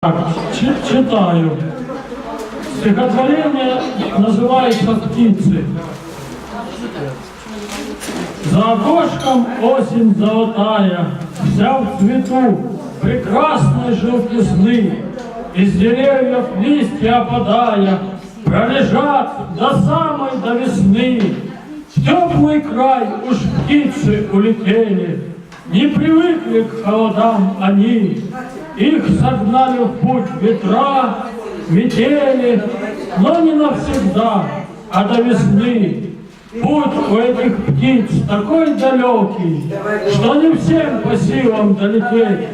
Читаю. Стихотворение называется «Птицы». За окошком осень золотая, вся в цвету, прекрасной желтизны, из деревьев листья опадая, пролежат до самой до весны. В теплый край уж птицы улетели, не привыкли к холодам они. Их согнали в путь ветра, метели, но не навсегда, а до весны. Путь у этих птиц такой далекий, что не всем по силам долететь.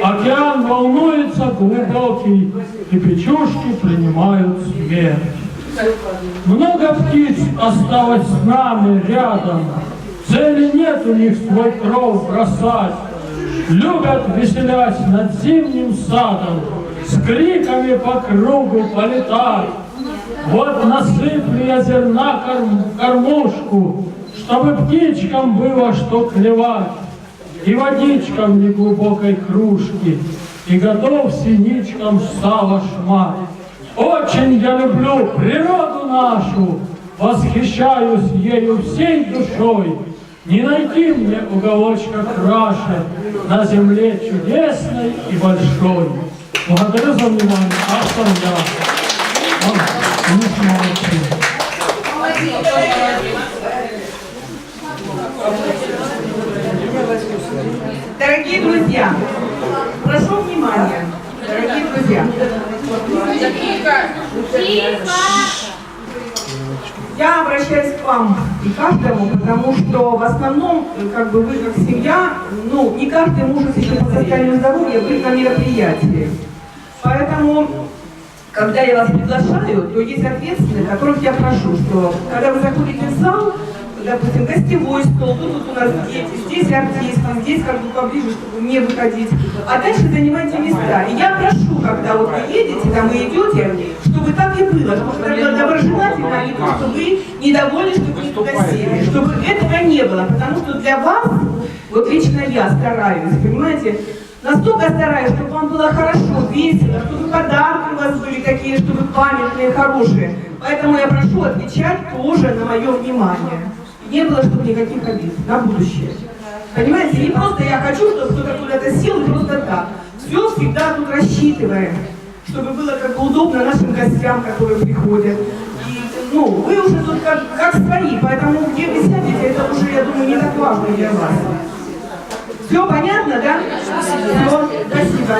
Океан волнуется глубокий, и печушки принимают смерть. Много птиц осталось с нами рядом, цели нет у них свой кров бросать. Любят, веселясь над зимним садом, с криками по кругу полетать. Вот насыплю я зерна кормушку, чтобы птичкам было что клевать, и водичка в неглубокой кружке, и готов синичкам сало шмать. Очень я люблю природу нашу, восхищаюсь ею всей душой. Не найти мне уголочка краше на земле чудесной и большой. Благодарю за внимание. Автор я. Дорогие друзья, прошу внимания, дорогие друзья. Я обращаюсь к вам и каждому, потому что в основном, как бы вы как семья, не каждый может еще по состоянию здоровья быть на мероприятии. Поэтому, когда я вас приглашаю, то есть ответственные, которых я прошу, что когда вы заходите в зал, допустим, гостевой стол, тут у нас дети, здесь артисты, здесь как бы поближе, чтобы не выходить, а дальше занимайте места. И я прошу, когда вот вы едете, там и идете, чтобы так и было, чтобы это было доброжелательно, а не то, что вы недовольны, что вы не туда сели, чтобы этого не было, потому что для вас, вот лично я стараюсь, понимаете, настолько стараюсь, чтобы вам было хорошо, весело, чтобы подарки у вас были такие, чтобы памятные, хорошие. Поэтому я прошу отвечать тоже на мое внимание. Не было, чтобы никаких обид на будущее. Понимаете, не просто я хочу, чтобы кто-то куда-то сел, просто так. Все всегда тут рассчитываем, чтобы было как бы удобно нашим гостям, которые приходят. И, вы уже тут как свои, поэтому где вы сядете, это уже, я думаю, не так важно для вас. Все понятно, да? Все, спасибо.